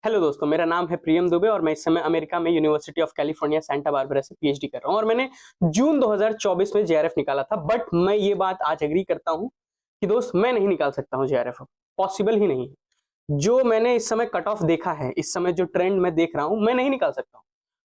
Hello दोस्तों, मेरा नाम है प्रियम दुबे और मैं इस समय अमेरिका में university of California Santa Barbara से पीएचडी कर रहा हूं। और मैंने जून 2024 में जेआरएफ निकाला था। बट मैं ये बात आज एग्री करता हूं कि दोस्त मैं नहीं निकाल सकता हूं जेआरएफ। पॉसिबल ही नहीं है। जो मैंने इस समय कट ऑफ देखा है, इस समय जो ट्रेंड मैं देख रहा हूं, मैं नहीं निकाल सकता हूं।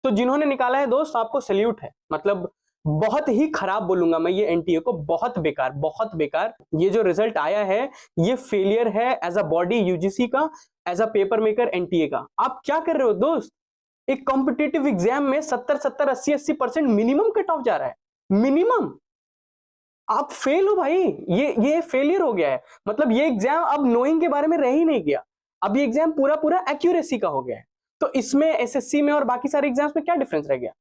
तो जिन्होंने निकाला है दोस्त, आपको सैल्यूट है। मतलब बहुत ही खराब बोलूंगा मैं ये एनटीए को, बहुत बेकार, बहुत बेकार। ये जो रिजल्ट आया है, ये फेलियर है एज अ बॉडी यूजीसी का, as a paper maker NTA का। आप क्या कर रहे हो दोस्त? एक कॉम्पिटिटिव एग्जाम में 70-70, 80-80% मिनिमम कट ऑफ जा रहा है, मिनिमम। आप फेल हो भाई। ये फेलियर हो गया है। मतलब ये एग्जाम अब नोइंग के बारे में रह ही नहीं गया। अब ये एग्जाम पूरा पूरा एक्यूरेसी का हो गया है। तो इसमें एसएससी में और बाकी सारे एग्जाम्स में क्या डिफरेंस रह गया?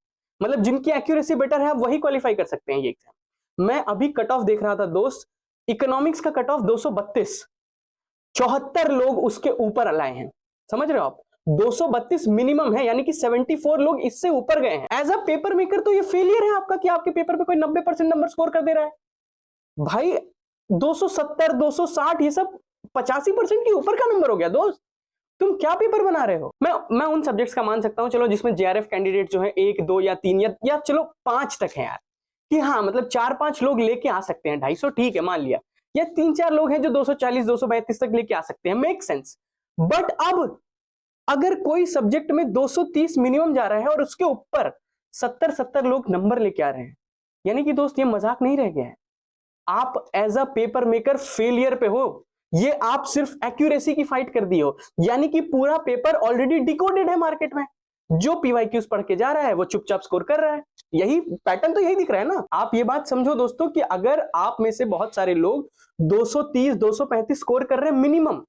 मतलब जिनकी एक्यूरेसी बेटर है वही क्वालिफाई कर सकते हैं ये एग्जाम। मैं अभी कट ऑफ देख रहा था दोस्त, इकोनॉमिक्स का कट ऑफ 232, 74 लोग उसके ऊपर लाए हैं। समझ रहे हो आप? 232 मिनिमम है, यानी कि 74 लोग इससे ऊपर गए हैं। एज अ पेपर मेकर तो ये फेलियर है आपका कि आपके पेपर पे कोई 90% नंबर स्कोर कर दे रहा है भाई। 270, 260, ये सब 85% के ऊपर का नंबर हो गया दोस्त। तुम क्या पेपर बना रहे हो? मैं उन सब्जेक्ट्स का मान सकता हूं, चलो, जिसमें जेआरएफ कैंडिडेट जो है 1, 2 या 3 या चलो 5 तक है यार। कि हाँ, मतलब 4-5 लोग लेके आ सकते हैं 250, ठीक है, मान लिया। या 3-4 लोग हैं जो 240, 232 तक लेके आ सकते हैं, मेक सेंस। बट अब अगर कोई सब्जेक्ट में 230 मिनिमम जा रहा है और उसके ऊपर 70-70 लोग नंबर लेके आ रहे हैं, यानी कि दोस्त ये मजाक नहीं रह गया है। आप as a paper maker failure पे हो। ये आप सिर्फ एक्यूरेसी की फाइट कर दी हो, यानी कि पूरा पेपर ऑलरेडी डिकोडेड है मार्केट में। जो पीवाईक्यूज पढ़ के जा रहा है वो चुपचाप स्कोर कर रहा है। यही पैटर्न तो यही दिख रहा है ना। आप ये बात समझो दोस्तों कि अगर आप में से बहुत सारे लोग 230, 235 स्कोर कर रहे हैं मिनिमम,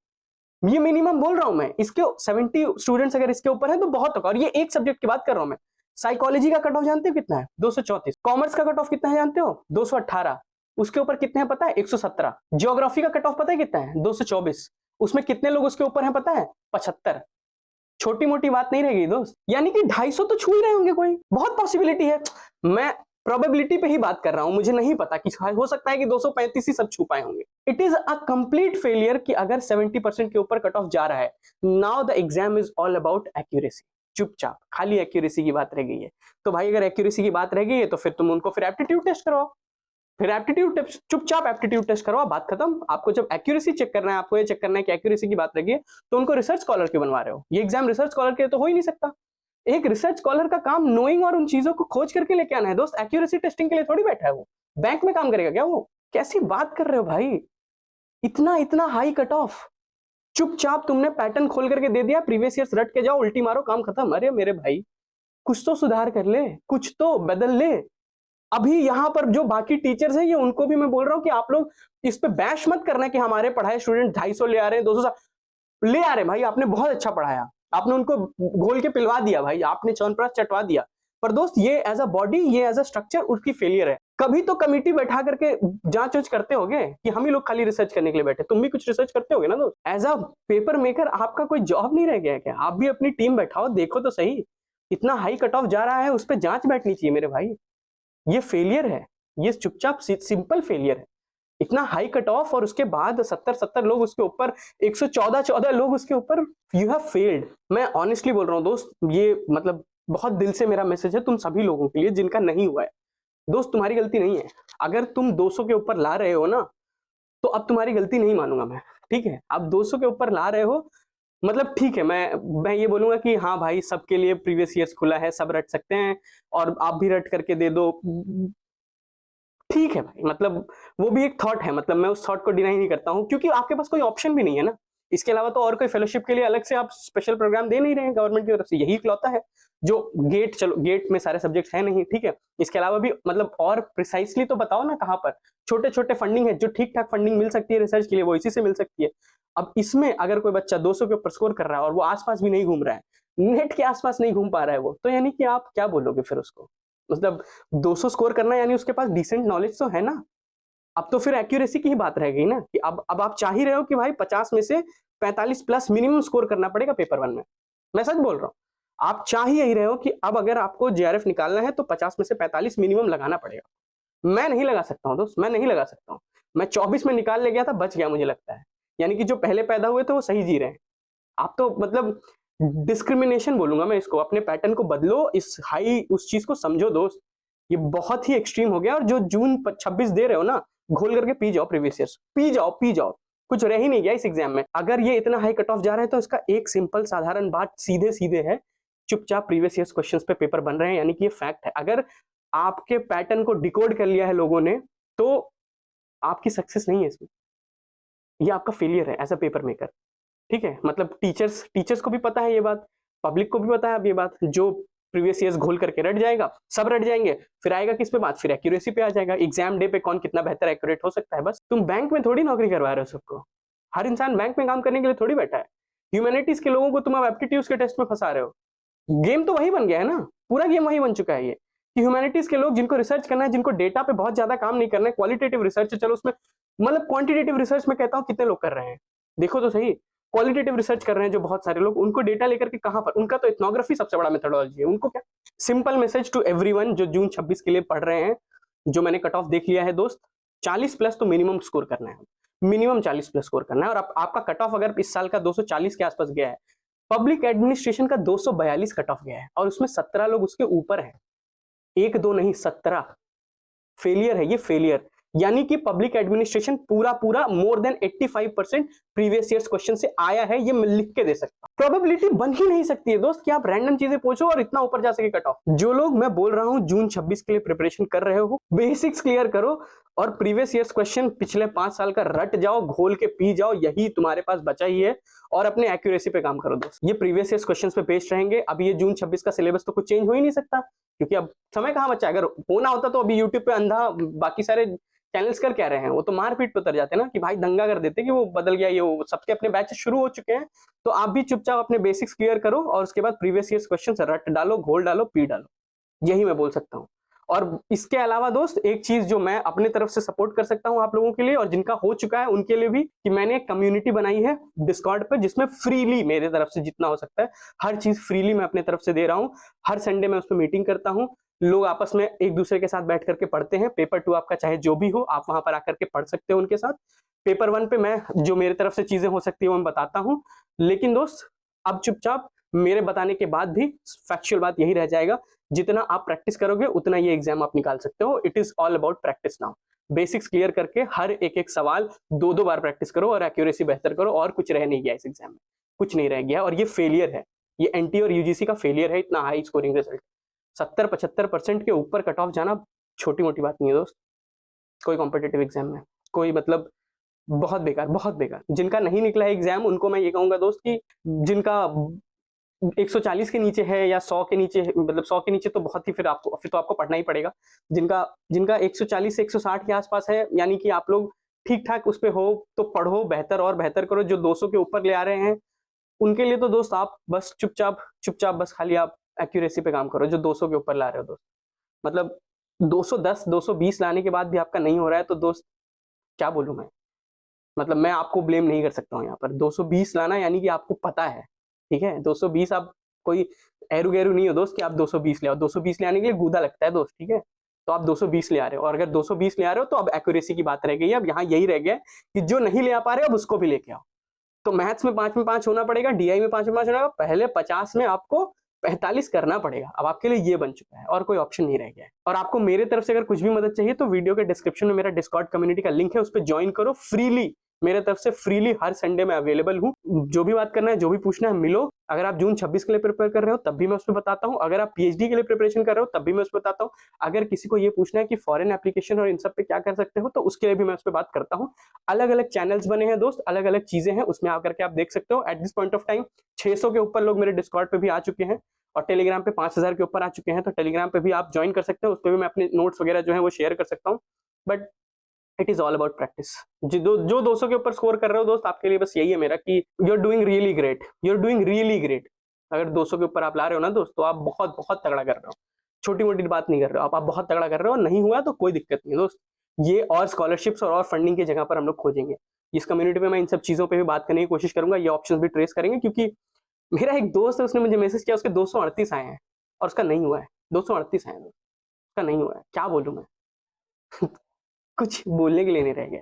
ये मिनिमम बोल रहा हूं मैं, इसके 70 स्टूडेंट्स अगर इसके ऊपर है तो बहुत होगा। और ये एक सब्जेक्ट की बात कर रहा हूं मैं। साइकोलॉजी का कट ऑफ जानते हो कितना है? 234। कॉमर्स का कट ऑफ कितना है जानते हो? 218। उसके ऊपर कितने हैं पता है? 117। ज्योग्राफी का कट ऑफ पता है कितना है? 224। उसमें कितने लोग उसके ऊपर हैं पता है? 75। छोटी मोटी बात नहीं रहेगी दोस्त। यानी कि 250 तो छू ही रहे होंगे कोई, बहुत पॉसिबिलिटी है। मैं प्रोबेबिलिटी पे ही बात कर रहा हूं, मुझे नहीं पता कि हो सकता है कि 235 ही सब छू पाए होंगे। It is a complete failure कि अगर 70% के ऊपर कट ऑफ जा रहा है। Now the exam is all about accuracy. चुपचाप खाली एक्यूरेसी की बात रह गई है। तो भाई अगर एक्यूरेसी की बात रह गई है तो फिर तुम उनको फिर एप्टीट्यूड टेस्ट करवाओ। फिर एप्टीट्यूड टेस्ट, चुपचाप एप्टीट्यूड टेस्ट करवाओ, बात खत्म। आपको जब एक्यूरेसी चेक करना है, आपको ये चेक करना है कि एक्यूरेसी की बात रह गई है, तो उनको रिसर्च स्कॉलर क्यों बनवा रहे हो? ये एग्जाम रिसर्च स्कॉलर के तो हो ही नहीं सकता। एक रिसर्च स्कॉलर का काम नोइंग और उन चीजों को खोज करके लेके आना है दोस्त। एक्यूरेसी टेस्टिंग के लिए थोड़ी बैठा है वो। बैंक में काम करेगा क्या वो? कैसी बात कर रहे हो भाई? इतना इतना हाई कट ऑफ। चुपचाप तुमने पैटर्न खोल करके दे दिया, प्रीवियस ईयर्स रट के जाओ, उल्टी मारो, काम खत्म। अरे मेरे भाई, कुछ तो सुधार कर ले, कुछ तो बदल ले। अभी यहां पर जो बाकी टीचर्स हैं, ये उनको भी मैं बोल रहा हूं कि आप लोग इस पे बैश मत करना कि हमारे पढ़ाए स्टूडेंट 250 ले आ रहे हैं, 200 ले आ रहे हैं। भाई आपने बहुत अच्छा पढ़ाया, आपने उनको घोल के पिलवा दिया भाई, आपने च्यवनप्राश चटवा दिया। पर दोस्त ये एज अ बॉडी, ये एज अ स्ट्रक्चर उसकी फेलियर है। कभी तो कमिटी बैठा करके जांच उच करते होगे कि हम ही लोग खाली रिसर्च करने के लिए बैठे? तुम भी कुछ रिसर्च करते होगे ना दोस्त। एज अ पेपर मेकर आपका कोई जॉब नहीं रह गया है क्या? आप भी अपनी टीम बैठाओ, देखो तो सही। इतना हाई कट ऑफ जा रहा है, उस पर जांच बैठनी चाहिए मेरे भाई। ये फेलियर है, ये चुपचाप सिंपल फेलियर है। इतना हाई कट ऑफ और उसके बाद 70-70 लोग उसके ऊपर, 114 लोग उसके ऊपर। You have failed. मैं ऑनेस्टली बोल रहा हूं दोस्त, ये मतलब बहुत दिल से मेरा मैसेज है तुम सभी लोगों के लिए जिनका नहीं हुआ है। दोस्त तुम्हारी गलती नहीं है। अगर तुम 200 के ऊपर ला रहे हो ना, तो अब तुम्हारी गलती नहीं मानूंगा मैं। ठीक है, अब 200 के ऊपर ला रहे हो, मतलब ठीक है, मैं ये बोलूंगा कि हाँ भाई, सबके लिए प्रीवियस ईयर्स खुला है, सब रट सकते हैं, और आप भी रट करके दे दो। ठीक है भाई, मतलब वो भी एक थॉट है, मतलब मैं उस थॉट को डिनाई नहीं करता हूं, क्योंकि आपके पास कोई ऑप्शन भी नहीं है ना। इसके अलावा तो और कोई फेलोशिप के लिए अलग से आप स्पेशल प्रोग्राम दे नहीं रहे हैं गवर्नमेंट की तरफ से, यही इकलौता है जो गेट। चलो, गेट में सारे सब्जेक्ट्स है नहीं, ठीक है। इसके अलावा भी मतलब और प्रिसाइसली तो बताओ ना कहां पर छोटे छोटे फंडिंग है, जो ठीक ठाक फंडिंग मिल सकती है रिसर्च के लिए, वो इसी से मिल सकती है। अब इसमें अगर कोई बच्चा 200 के ऊपर स्कोर कर रहा है और वो आसपास भी नहीं घूम रहा है, नेट के आसपास नहीं घूम पा रहा है वो, तो यानी कि आप क्या बोलोगे फिर उसको? मतलब 200 स्कोर करना यानी उसके पास डिसेंट नॉलेज तो है ना। अब तो फिर एक्यूरेसी की ही बात रह गई ना, कि अब आप चाह ही रहे हो कि भाई 50 में से 45 प्लस मिनिमम स्कोर करना पड़ेगा पेपर वन में। मैं सच बोल रहा हूँ। आप चाह ही यही रहे हो कि अब अगर आपको जेआरएफ निकालना है तो 50 में से 45 मिनिमम लगाना पड़ेगा। मैं नहीं लगा सकता हूँ दोस्त, मैं नहीं लगा सकता हूँ। मैं 24 में निकाल ले गया था, बच गया मुझे लगता है। यानी कि जो पहले पैदा हुए थे वो सही जी रहे हैं। आप तो मतलब डिस्क्रिमिनेशन बोलूंगा मैं इसको। अपने पैटर्न को बदलो, इस हाई उस चीज को समझो दोस्त, ये बहुत ही एक्सट्रीम हो गया। और जो जून 26 दे रहे हो ना, घोल करके पी जाओ प्रीवियस ईयर्स, पी जाओ पी जाओ, कुछ रह ही नहीं गया इस एग्जाम में। अगर ये इतना हाई कट ऑफ जा रहा है तो इसका एक सिंपल साधारण बात सीधे सीधे है, चुपचाप प्रीवियस ईयर्स क्वेश्चंस पे पेपर बन रहे हैं, यानी कि ये फैक्ट है। अगर आपके पैटर्न को डिकोड कर लिया है लोगों ने, तो आपकी सक्सेस नहीं है इसमें, ये आपका फेलियर है एज अ पेपर मेकर। ठीक है, मतलब टीचर्स को भी पता है ये बात, पब्लिक को भी पता है अब ये बात। जो प्रीवियस ईयर्स घोल करके रट जाएगा, सब रट जाएंगे, फिर आएगा किस पे बात, फिर एक्यूरेसी पे आ जाएगा। एग्जाम डे पे कौन कितना बेहतर एक्यूरेट हो सकता है। बस तुम बैंक में थोड़ी नौकरी करवा रहे हो सबको, हर इंसान बैंक में काम करने के लिए थोड़ी बैठा है। ह्यूमैनिटीज के लोगों को तुम अब एप्टीट्यूड के टेस्ट में फंसा रहे हो। गेम तो वही बन गया है ना, पूरा गेम वही बन चुका है ये, कि ह्यूमैनिटीज के लोग जिनको रिसर्च करना है, जिनको डेटा पे बहुत ज्यादा काम नहीं करना है, क्वालिटेटिव रिसर्च, चलो उसमें मतलब क्वांटिटेटिव रिसर्च में कहता हूं कितने लोग कर रहे हैं, देखो तो सही। क्वालिटेटिव रिसर्च कर रहे हैं जो बहुत सारे लोग, उनको डेटा लेकर के कहां पर, उनका तो इथनोग्राफी सबसे बड़ा मेथोडोलॉजी है। उनको क्या, सिंपल मैसेज टू एवरीवन जो जून 26 के लिए पढ़ रहे हैं, जो मैंने कट ऑफ देख लिया है दोस्त, 40 प्लस तो मिनिमम स्कोर करना है, मिनिमम 40 प्लस स्कोर करना है। और आपका कट ऑफ अगर इस साल का 240 के आसपास गया है, पब्लिक एडमिनिस्ट्रेशन का 242 कट ऑफ गया है, और उसमें 17 लोग उसके ऊपर हैं, एक दो नहीं 17। फेलियर है ये, फेलियर। यानी कि पब्लिक एडमिनिस्ट्रेशन पूरा पूरा more than 85% previous years question से आया है, ये मैं लिख के दे सकता हूं। प्रोबेबिलिटी बन ही नहीं सकती है दोस्त कि आप रैंडम चीजें पूछो और इतना ऊपर जा सके कट ऑफ। जो लोग मैं बोल रहा हूं जून 26 के लिए प्रिपरेशन कर रहे हो, बेसिक्स क्लियर करो और प्रीवियस ईयर्स क्वेश्चन पिछले 5 साल का रट जाओ, घोल के पी जाओ, यही तुम्हारे पास बचा ही है। और अपने एक्यूरेसी पे काम करो दोस्त। ये प्रीवियस ईयर्स क्वेश्चंस पे बेस्ड रहेंगे। अब ये जून 26 का सिलेबस तो कुछ चेंज हो ही नहीं सकता, क्योंकि अब समय कहां बचा। अगर होना होता तो अभी यूट्यूब पे अंधा बाकी सारे चैनल्स कर क्या रहे हैं, वो तो मारपीट पे उतर जाते ना, कि भाई दंगा कर देते कि वो बदल गया, ये वो सबके अपने बैचेस शुरू हो चुके हैं। तो आप भी चुपचाप अपने बेसिक्स क्लियर करो और उसके बाद प्रीवियस ईयर्स क्वेश्चन रट डालो, घोल डालो, पी डालो, यही मैं बोल सकता हूँ। और इसके अलावा दोस्त एक चीज जो मैं अपने तरफ से सपोर्ट कर सकता हूं आप लोगों के लिए, और जिनका हो चुका है उनके लिए भी, कि मैंने एक कम्युनिटी बनाई है डिस्कॉर्ड पे, जिसमें फ्रीली मेरे तरफ से जितना हो सकता है हर चीज फ्रीली मैं अपने तरफ से दे रहा हूं। हर संडे मैं उस पर मीटिंग करता हूं, लोग आपस में एक दूसरे के साथ बैठ करके पढ़ते हैं। पेपर 2 आपका चाहे जो भी हो, आप वहां पर आकर के पढ़ सकते हो उनके साथ। पेपर 1 पे मैं जो मेरे तरफ से चीजें हो सकती है वो मैं बताता हूँ। लेकिन दोस्त अब चुपचाप मेरे बताने के बाद भी फैक्चुअल बात यही रह जाएगा, जितना आप प्रैक्टिस करोगे उतना ये एग्जाम आप निकाल सकते हो। It is all about practice now. Basics clear करके हर एक एक सवाल 2-2 बार प्रैक्टिस करो और एक्यूरेसी बेहतर करो, और कुछ रह नहीं गया इस एग्जाम में, कुछ नहीं रह गया। और ये फेलियर है, ये एनटी और यूजीसी का फेलियर है, इतना हाई स्कोरिंग रिजल्ट। 70-75% के ऊपर कट ऑफ जाना छोटी मोटी बात नहीं है दोस्त, कोई कॉम्पिटेटिव एग्जाम में, कोई मतलब बहुत बेकार, बहुत बेकार। जिनका नहीं निकला है एग्जाम उनको मैं ये कहूंगा दोस्त कि जिनका 140 के नीचे है या 100 के नीचे, मतलब 100 के नीचे तो बहुत ही, फिर तो आपको पढ़ना ही पड़ेगा। जिनका जिनका 140 से 160 के आसपास है, यानी कि आप लोग ठीक ठाक उस पे हो, तो पढ़ो, बेहतर और बेहतर करो। जो 200 के ऊपर ले आ रहे हैं उनके लिए तो दोस्त आप बस चुपचाप चुपचाप बस खाली आप एक्यूरेसी पे काम करो। जो 200 के ऊपर ला रहे हो दोस्त, मतलब 210 220 लाने के बाद भी आपका नहीं हो रहा है, तो दोस्त क्या बोलूं मैं, मतलब मैं आपको ब्लेम नहीं कर सकता हूँ यहाँ पर। 220 लाना यानी कि आपको पता है, ठीक है। 220 आप कोई एरू गैरू नहीं हो दोस्त कि आप 220 ले आओ। 220 ले आने के लिए गूदा लगता है दोस्त, ठीक है। तो आप 220 ले आ रहे हो, और अगर 220 ले आ रहे हो तो अब एक्यूरेसी की बात रह गई है। अब यहाँ यही रह गया कि जो नहीं ले आ पा रहे अब उसको भी लेके आओ। तो मैथ्स में 5 में 5 होना पड़ेगा, डीआई में 5 में 5 होना पड़ेगा, पहले 50 में आपको 45 करना पड़ेगा। अब आपके लिए ये बन चुका है और कोई ऑप्शन नहीं रह गया है। और आपको मेरे तरफ से अगर कुछ भी मदद चाहिए तो वीडियो के डिस्क्रिप्शन में मेरा डिस्कॉर्ड कम्युनिटी का लिंक है, उस पर ज्वाइन करो फ्रीली। मेरे तरफ से फ्रीली हर संडे में अवेलेबल हूँ। जो भी बात करना है, जो भी पूछना है, मिलो। अगर आप जून 26 के लिए प्रिपेयर कर रहे हो तब भी मैं उसमें बताता हूँ। अगर आप पीएचडी के लिए प्रिपरेशन कर रहे हो तब भी मैं उसमें बताता हूँ। अगर किसी को ये पूछना है कि फॉरेन एप्लीकेशन और इन सब पे क्या कर सकते हो, तो उसके लिए भी मैं उस पर बात करता हूँ। अलग अलग चैनल्स बने हैं दोस्त, अलग अलग चीजें हैं, उसमें आकर के आप देख सकते हो। At this point of time 600 के ऊपर लोग मेरे डिस्कॉर्ड पे भी आ चुके हैं, और टेलीग्राम पे 5000 के ऊपर आ चुके हैं। तो टेलीग्राम पे भी आप ज्वाइन कर सकते हो, उस पर भी मैं अपने नोट्स वगैरह जो है वो शेयर कर सकता हूँ। But it is all about practice. जो 200 के ऊपर स्कोर कर रहे हो दोस्त, आपके लिए बस यही है मेरा कि you are doing really great, you are doing really great. अगर 200 के ऊपर आप ला रहे हो ना दोस्त, तो आप बहुत बहुत तगड़ा कर रहे हो, छोटी मोटी बात नहीं कर रहे हो आप बहुत तगड़ा कर रहे हो। नहीं हुआ तो कोई दिक्कत नहीं है दोस्त, ये और स्कॉलरशिप्स और फंडिंग की जगह पर हम लोग खोजेंगे। इस कम्युनिटी में मैं इन सब चीजों पे भी बात करने की कोशिश करूंगा, ये ऑप्शंस भी ट्रेस करेंगे। क्योंकि मेरा एक दोस्त है, उसने मुझे मैसेज किया, उसके 238 आए हैं और उसका नहीं हुआ है। 238 आए हैं, उसका नहीं हुआ है, क्या बोलूं मैं कुछ बोलने के लिए नहीं रह गया।